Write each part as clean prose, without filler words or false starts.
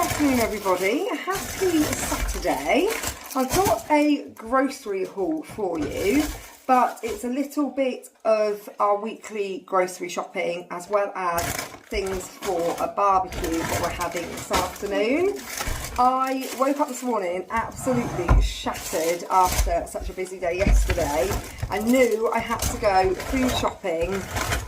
afternoon, everybody. Happy Saturday. I've got a grocery haul for you, but it's a little bit of our weekly grocery shopping as well as things for a barbecue that we're having this afternoon. I woke up this morning absolutely shattered after such a busy day yesterday. I knew I had to go food shopping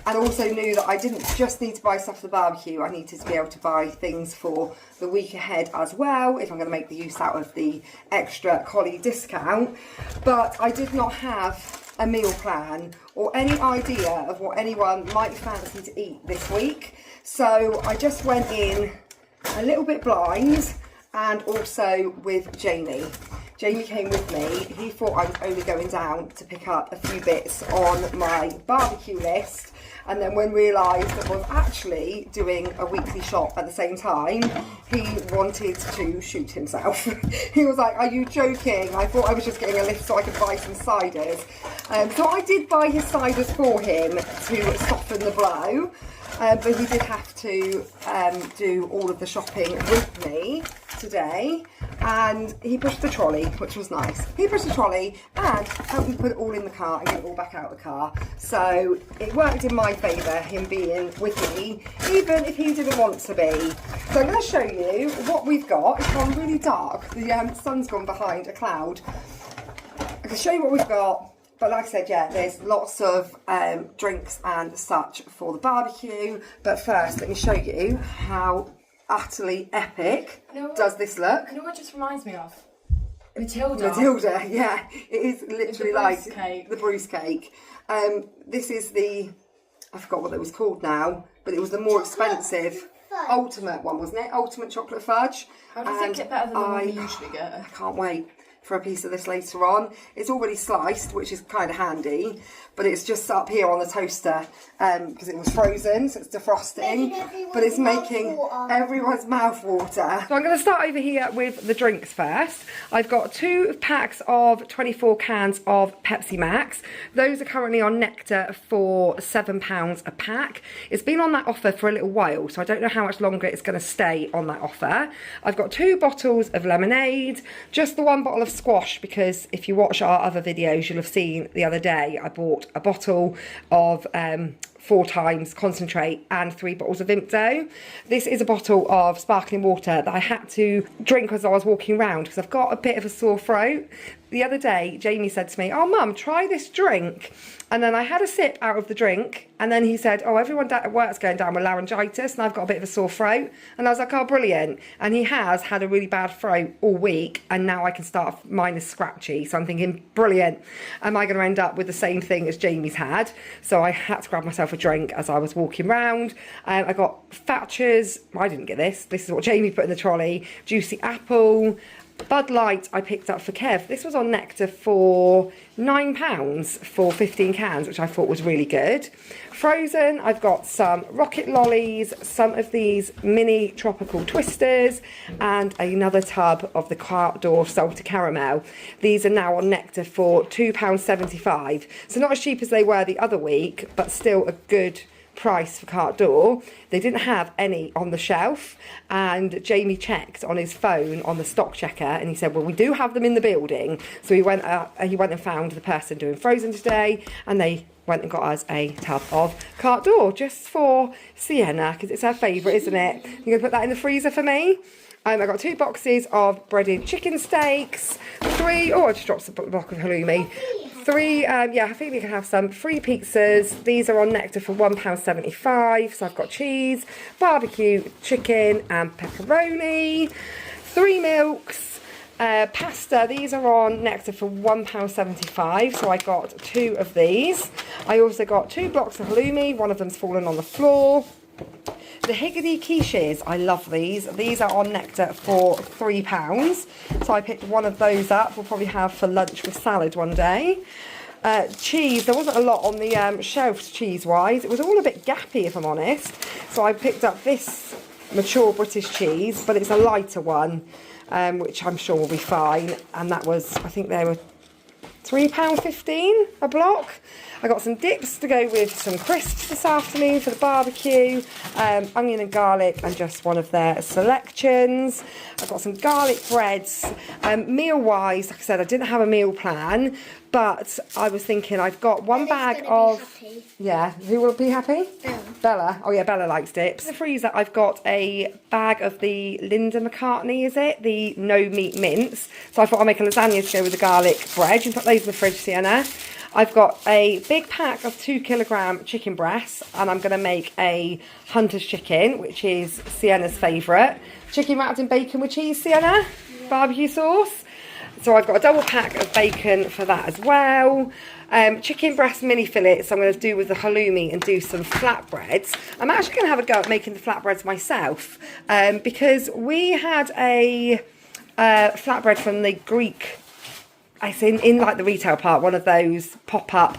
and also knew that I didn't just need to buy stuff for the barbecue, I needed to be able to buy things for the week ahead as well if I'm going to make the use out of the extra collie discount. But I did not have a meal plan or any idea of what anyone might fancy to eat this week. So I just went in a little bit blind and also with Jamie. Jamie came with me. He thought I was only going down to pick up a few bits on my barbecue list, and then when realised that I was actually doing a weekly shop at the same time, he wanted to shoot himself. He was like, "Are you joking? I thought I was just getting a lift so I could buy some ciders." So I did buy his ciders for him to soften the blow, but he did have to do all of the shopping with me today, and he pushed the trolley, which was nice. He pushed the trolley and helped me put it all in the car and get it all back out of the car. So it worked in my favour, him being with me, even if he didn't want to be. So I'm going to show you what we've got. It's gone really dark. The sun's gone behind a cloud. I can show you what we've got. But like I said, yeah, there's lots of drinks and such for the barbecue. But first, let me show you how utterly epic does this look. You know what it just reminds me of? Matilda. Matilda, yeah. It is literally like the Bruce cake. This is the, I forgot what it was called now, but it was the more expensive ultimate one, wasn't it? Ultimate chocolate fudge. How do you think it better than the one we usually get? I can't wait for a piece of this later on. It's already sliced, which is kind of handy, but it's just up here on the toaster because it was frozen, so it's defrosting, but it's making everyone's mouth water. So I'm going to start over here with the drinks first. I've got 2 packs of 24 cans of Pepsi Max. Those are currently on Nectar for £7 a pack. It's been on that offer for a little while, so I don't know how much longer it's going to stay on that offer. I've got 2 bottles of lemonade, just the 1 bottle of squash, because if you watch our other videos you'll have seen the other day I bought a bottle of 4 times concentrate and 3 bottles of Vimto. This is a bottle of sparkling water that I had to drink as I was walking around because I've got a bit of a sore throat. The other day Jamie said to me, "Oh mum, try this drink," and then I had a sip out of the drink and then he said, "Oh, everyone at work's going down with laryngitis and I've got a bit of a sore throat," and I was like, "Oh, brilliant." And he has had a really bad throat all week and now I can start, mine is scratchy, so I'm thinking, brilliant, am I going to end up with the same thing as Jamie's had? So I had to grab myself a drink as I was walking round. I got Thatcher's, I didn't get this is what Jamie put in the trolley, juicy apple. Bud Light I picked up for Kev. This was on Nectar for £9 for 15 cans, which I thought was really good. Frozen, I've got some Rocket Lollies, some of these mini tropical twisters, and another tub of the Cart Door salted caramel. These are now on Nectar for £2.75. So not as cheap as they were the other week, but still a good price for Cart Door. They didn't have any on the shelf, and Jamie checked on his phone on the stock checker and he said, well, we do have them in the building. So he went and found the person doing frozen today, and they went and got us a tub of Cart Door just for Sienna because it's her favourite, isn't it? You're going to put that in the freezer for me? I got 2 boxes of breaded chicken steaks, 3, oh, I just dropped a block of halloumi. 3, yeah, I think we can have some 3 pizzas. These are on Nectar for £1.75. So I've got cheese, barbecue, chicken and pepperoni. 3 milks, pasta. These are on Nectar for £1.75. So I got 2 of these. I also got 2 blocks of halloumi. One of them's fallen on the floor. The Higgity quiches, I love these. These are on Nectar for £3. So I picked one of those up. We'll probably have for lunch with salad one day. Cheese, there wasn't a lot on the shelves cheese-wise. It was all a bit gappy, if I'm honest. So I picked up this mature British cheese, but it's a lighter one, which I'm sure will be fine. And that was, I think they were £3.15 a block. I got some dips to go with some crisps this afternoon for the barbecue, onion and garlic and just one of their selections. I've got some garlic breads. Meal wise, like I said, I didn't have a meal plan, but I was thinking I've got one bag of... Yeah, who will be happy? Bella. Oh yeah, Bella likes dips. In the freezer I've got a bag of the Linda McCartney, is it? The no meat mince. So I thought I'll make a lasagna to go with the garlic bread. You can put those in the fridge, Sienna. I've got a big pack of 2 kilogram chicken breasts, and I'm going to make a Hunter's chicken, which is Sienna's favourite. Chicken wrapped in bacon with cheese, Sienna? Barbecue sauce. So I've got a double pack of bacon for that as well. Chicken breast mini fillets I'm going to do with the halloumi and do some flatbreads. I'm actually going to have a go at making the flatbreads myself, because we had a flatbread from the Greek... It's in like the retail part, one of those pop-up,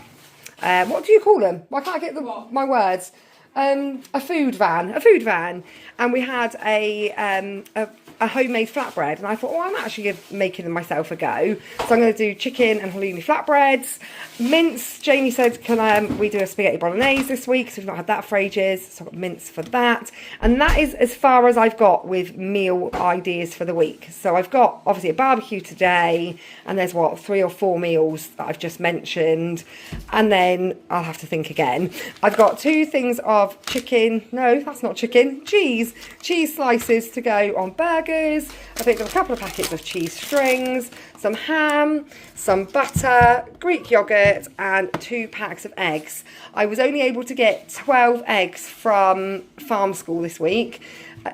what do you call them? Why can't I get my words? A food van. And we had a homemade flatbread, and I thought, oh, I'm actually making them myself a go. So I'm going to do chicken and halloumi flatbreads. Mince, Jamie said, can we do a spaghetti bolognese this week? So we've not had that for ages, so I've got mince for that. And that is as far as I've got with meal ideas for the week. So I've got, obviously, a barbecue today, and there's, 3 or 4 meals that I've just mentioned. And then I'll have to think again. I've got 2 things of chicken, no, that's not chicken, cheese slices to go on burgers. I picked up a couple of packets of cheese strings, some ham, some butter, Greek yogurt and 2 packs of eggs. I was only able to get 12 eggs from farm school this week.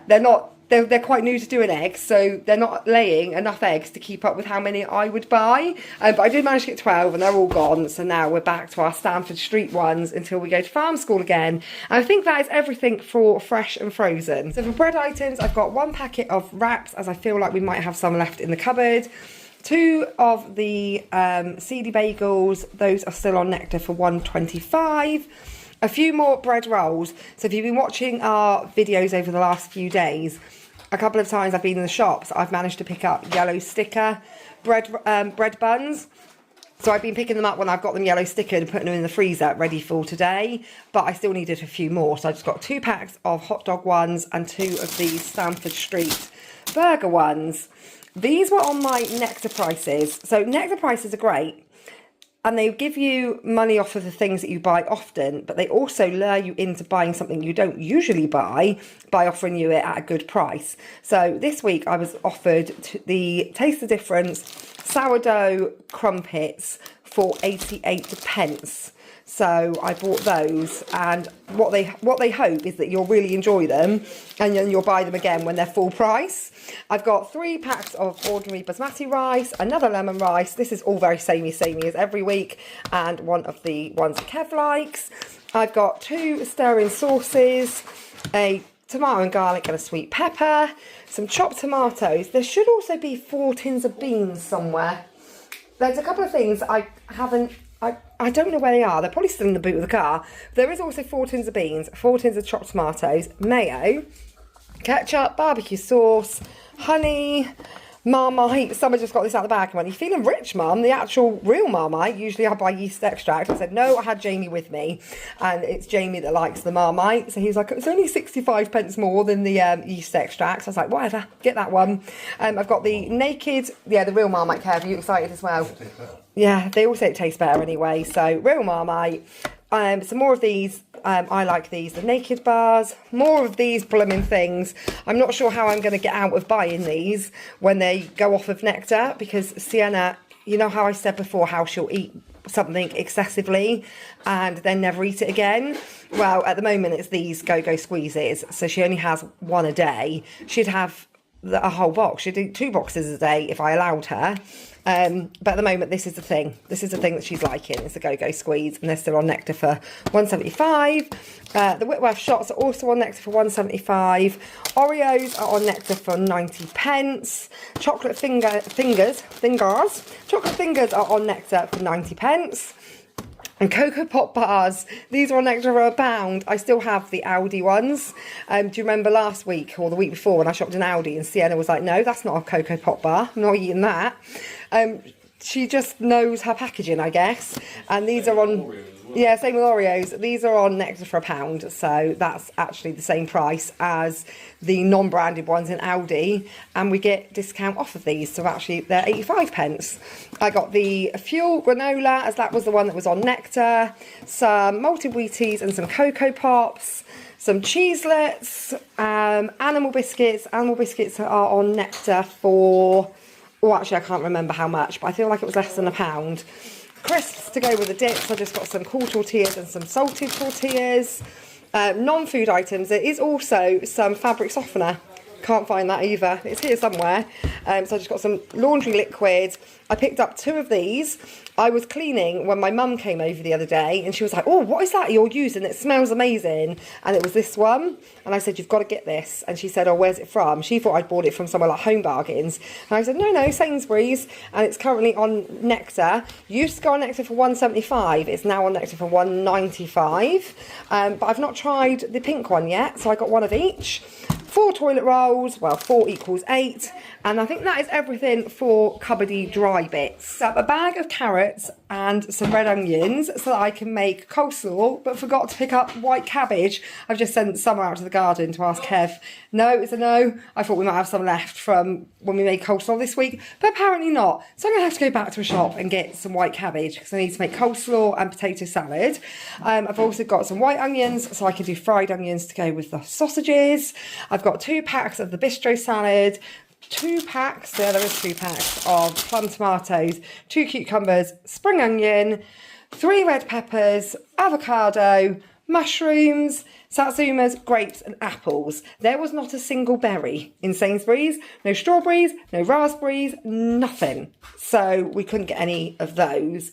They're quite new to doing eggs, so they're not laying enough eggs to keep up with how many I would buy. But I did manage to get 12 and they're all gone. So now we're back to our Stamford Street ones until we go to farm school again. And I think that is everything for fresh and frozen. So for bread items, I've got 1 packet of wraps, as I feel like we might have some left in the cupboard. 2 of the seedy bagels, those are still on Nectar for £1.25. A few more bread rolls. So if you've been watching our videos over the last few days, a couple of times I've been in the shops, I've managed to pick up yellow sticker bread buns. So I've been picking them up when I've got them yellow stickered and putting them in the freezer ready for today. But I still needed a few more. So I just got 2 packs of hot dog ones and 2 of these Stamford Street burger ones. These were on my Nectar prices. So Nectar prices are great. And they give you money off of the things that you buy often, but they also lure you into buying something you don't usually buy by offering you it at a good price. So this week I was offered the Taste the Difference sourdough crumpets for 88p. So I bought those, and what they hope is that you'll really enjoy them, and then you'll buy them again when they're full price. I've got 3 packs of ordinary basmati rice, another lemon rice. This is all very samey as every week, and one of the ones that Kev likes. I've got 2 stir-in sauces, a tomato and garlic and a sweet pepper, some chopped tomatoes. There should also be 4 tins of beans somewhere. There's a couple of things I don't know where they are. They're probably still in the boot of the car. There is also 4 tins of beans, 4 tins of chopped tomatoes, mayo, ketchup, barbecue sauce, honey, Marmite. Someone just got this out of the bag and went, "You feeling rich, Mum?" The actual real Marmite. Usually I buy yeast extract. I said, no, I had Jamie with me. And it's Jamie that likes the Marmite. So he was like, it's only 65p more than the yeast extract. So I was like, whatever, get that one. I've got the Naked, the real Marmite. Kev, are you excited as well? Yeah, they all say it tastes better anyway. So real Marmite. Some more of these. I like these, the Naked bars, more of these blooming things. I'm not sure how I'm going to get out of buying these when they go off of Nectar, because Sienna, you know how I said before how she'll eat something excessively and then never eat it again? Well, at the moment it's these Go-Go Squeezes, so she only has 1 a day. She'd have a whole box. She'd eat 2 boxes a day if I allowed her. But at the moment, this is the thing. This is the thing that she's liking. It's a Go-Go Squeeze, and they're still on Nectar for £1.75. The Whitworth shots are also on Nectar for £1.75. Oreos are on Nectar for 90p. Chocolate fingers. Chocolate fingers are on Nectar for 90p. And Cocoa Pop bars, these are on Nectar for £1. I still have the Aldi ones. Do you remember last week or the week before when I shopped in Aldi and Sienna was like, no, that's not a Cocoa Pop bar. I'm not eating that. she just knows her packaging, I guess. And these are on, yeah, same with Oreos. These are on Nectar for £1, so that's actually the same price as the non-branded ones in Aldi, and we get discount off of these, so actually they're 85p. I got the Fuel granola, as that was the one that was on Nectar, some malted Wheaties and some Cocoa Pops, some cheeselets, animal biscuits. Animal biscuits are on Nectar for, oh, actually I can't remember how much, but I feel like it was less than £1. Crisps to go with the dips. I just got some cool tortillas and some salted tortillas. Non-food items, there is also some fabric softener. Can't find that either. It's here somewhere. So I just got some laundry liquid. I picked up 2 of these. I was cleaning when my mum came over the other day, and she was like, oh, what is that you're using? It smells amazing. And it was this one. And I said, you've got to get this. And she said, oh, where's it from? She thought I'd bought it from somewhere like Home Bargains. And I said, no, Sainsburys. And it's currently on Nectar. Used to go on Nectar for £1.75. It's now on Nectar for £1.95. But I've not tried the pink one yet, so I got one of each. 4 toilet rolls, well, 4 equals 8, and I think that is everything for cupboardy dry bits. So a bag of carrots and some red onions so that I can make coleslaw, but forgot to pick up white cabbage. I've just sent some out to the garden to ask Kev. No, it's a no. I thought we might have some left from when we made coleslaw this week, but apparently not. So I'm going to have to go back to a shop and get some white cabbage because I need to make coleslaw and potato salad. I've also got some white onions so I can do fried onions to go with the sausages. I've got 2 packs of the bistro salad, 2 packs, there is 2 packs of plum tomatoes, 2 cucumbers, spring onion, 3 red peppers, avocado, mushrooms, satsumas, grapes and apples. There was not a single berry in Sainsburys, no strawberries, no raspberries, nothing. So we couldn't get any of those.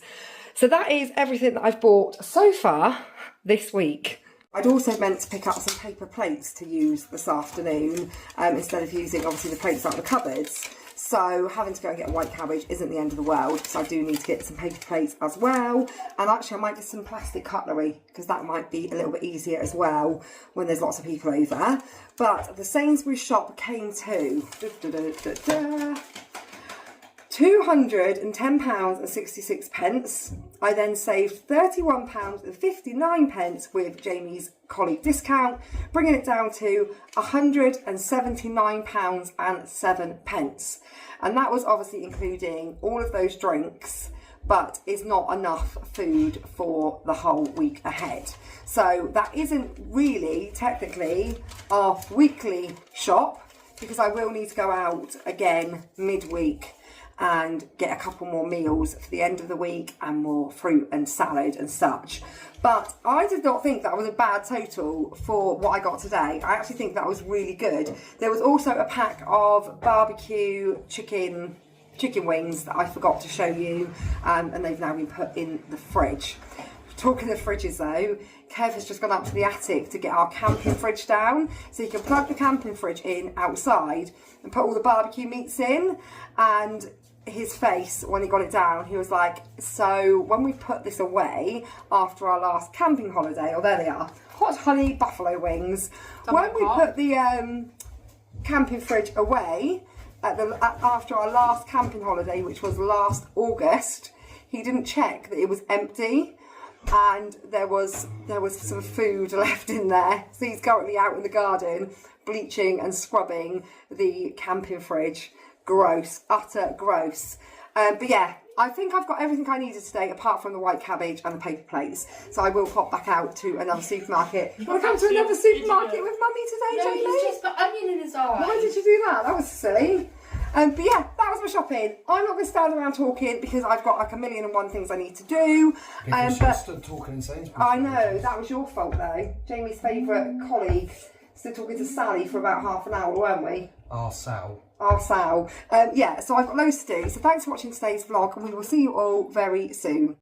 So that is everything that I've bought so far this week. I'd also meant to pick up some paper plates to use this afternoon instead of using obviously the plates out of the cupboards. So having to go and get white cabbage isn't the end of the world, because I do need to get some paper plates as well. And actually I might get some plastic cutlery because that might be a little bit easier as well when there's lots of people over. But the Sainsbury's shop came to £210.66. I then saved £31.59 with Jamie's colleague discount, bringing it down to £179.07. And that was obviously including all of those drinks, but is not enough food for the whole week ahead. So that isn't really technically our weekly shop, because I will need to go out again midweek and get a couple more meals for the end of the week and more fruit and salad and such. But I did not think that was a bad total for what I got today. I actually think that was really good. There was also a pack of barbecue chicken wings that I forgot to show you, and they've now been put in the fridge. Talking of fridges though, Kev has just gone up to the attic to get our camping fridge down, so you can plug the camping fridge in outside and put all the barbecue meats in. And his face when he got it down, he was like, so when we put this away after our last camping holiday, oh there they are, hot honey buffalo wings, when we put the camping fridge away after our last camping holiday, which was last August, he didn't check that it was empty and there was some food left in there. So he's currently out in the garden bleaching and scrubbing the camping fridge. Gross, utter gross. But yeah, I think I've got everything I needed today apart from the white cabbage and the paper plates. So I will pop back out to another supermarket. You want to come to another supermarket with Mummy today, Jamie? No, he's just got onion in his eye. Why did you do that? That was silly. But yeah, that was my shopping. I'm not going to stand around talking because I've got like 1,000,001 things I need to do. But stood talking in Sainsbury's. I know, that was your fault though. Jamie's favourite colleague stood talking to Sally for about half an hour, weren't we? Our Sal. Yeah, so I've got loads to do. So thanks for watching today's vlog, and we will see you all very soon.